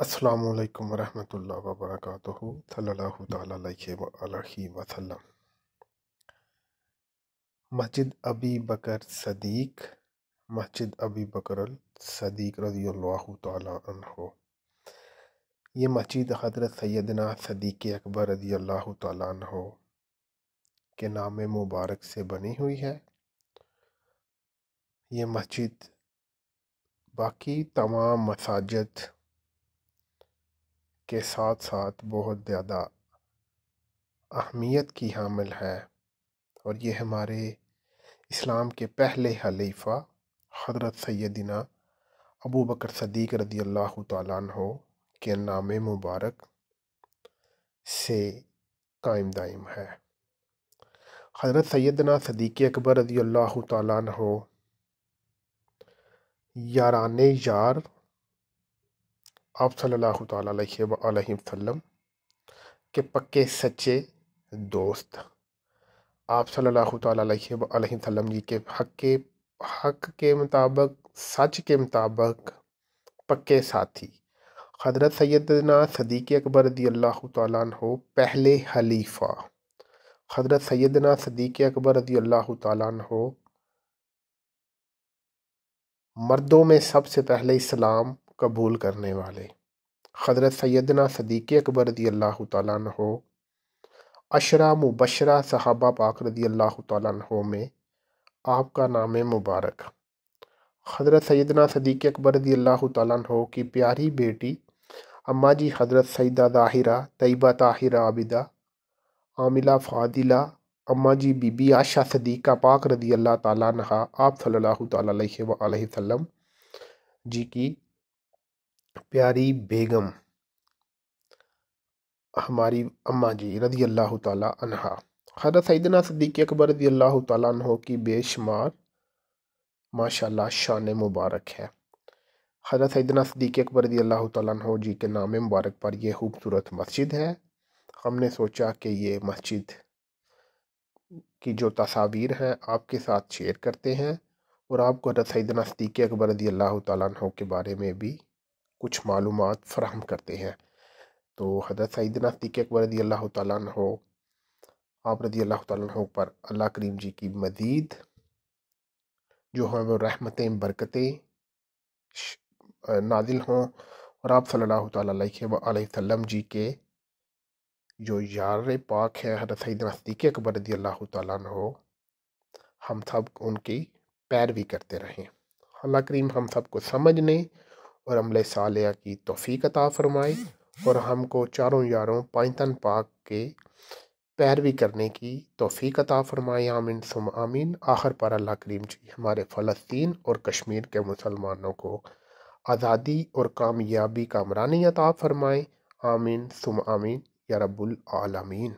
अस्सलामु अलैकुम वरहमतुल्लाहि वबरकातुहू सल्लल्लाहु तआला अलैहि वसल्लम। मस्जिद अबी बकर सदीक, मस्जिद अबी बकर सदीक रज़ियल्लाहु तआला अन्हु। ये मस्जिद हज़रत सैयदना सदीक़ अकबर रज़ियल्लाहु तआला अन्हु के नाम मुबारक से बनी हुई है। ये मस्जिद बाकी तमाम मसाजिद के साथ साथ बहुत ज़्यादा अहमियत की हामिल है, और ये हमारे इस्लाम के पहले खलीफा हज़रत सैयदना अबू बकर सदीक़ रज़ियल्लाहु तआला अन्हु के नाम मुबारक से कायम दायम है। हज़रत सैयदना सदीक़ अकबर रज़ियल्लाहु तआला अन्हु याराने यार आप सल्लल्लाहु तआला अलैहि वसल्लम के पक्के सच्चे दोस्त, आप सल्लल्लाहु तआला अलैहि वसल्लम जी के हक के मुताबिक, सच के मुताबिक पक्के साथी हज़रत सैयदना सदीक़ अकबर रज़ियल्लाहु तआला अन्हु पहले खलीफा हज़रत सैयदना सदीक़ अकबर रज़ियल्लाहु तआला अन्हु मर्दों में सबसे पहले इस्लाम कबूल करने वाले हज़रत सैयदना सदीक़ अकबर रज़ियल्लाहु तआला अन्हु अशरा मुबशरा सहाबा पाक रज़ियल्लाहु तआला अन्हु में आपका नाम मुबारक हज़रत सैयदना सदीक़ अकबर रज़ियल्लाहु तआला अन्हु की प्यारी बेटी अम्मा जी हज़रत सईदा ज़ाहिरा तैयबा ताहिरा आबिदा आमिला फ़ादिला अम्मा जी बीबी आशा सदीक़ा पाक रज़ियल्लाहु तआला अन्हा आप सल्लल्लाहु तआला अलैहि वसल्लम जी की प्यारी बेगम हमारी अम्मा जी रज़ियल्लाहु तआला अन्हा। हज़रत सैयदना सदीक़ अकबर रज़ियल्लाहु तआला अन्हु की बेशुमार माशाअल्लाह शान मुबारक है। हज़रत सैयदना सदीक़ अकबर रज़ियल्लाहु तआला अन्हु जी के नाम मुबारक पर यह खूबसूरत मस्जिद है। हमने सोचा कि ये मस्जिद की जो तस्वीर हैं आपके साथ शेयर करते हैं, और आपको हज़रत सैयदना सदीक़ अकबर रज़ियल्लाहु तआला अन्हु के बारे में भी कुछ मालूमात फ़राहम करते हैं। तो हज़रत सैयदना सदीक़ अकबर रज़ियल्लाहु तआला अन्हु आप रज़ियल्लाहु तआला अन्हु पर अल्लाह करीम जी की मज़ीद जो है वो रहमतें बरकतें नाजिल हों, और आप सल्लल्लाहु तआला अलैहि वसल्लम जी के जो यार पाक है हज़रत सैयदना सदीक़ अकबर रज़ियल्लाहु तआला अन्हु, हम सब उनकी पैरवी करते रहें। अल्लाह करीम हम सबको समझने और अमल सालिहा की तौफीक अता फरमाए, और हमको चारों यारों पाँचतन पाक के पैरवी करने की तौफीक अता फरमाए। आमीन सुम आमीन। आखिर पर अल्लाह करीम जी हमारे फ़लस्तीन और कश्मीर के मुसलमानों को आज़ादी और कामयाबी का अमरानी अता फरमाए। आमीन सुम आमीन या रब्बुल आलमीन।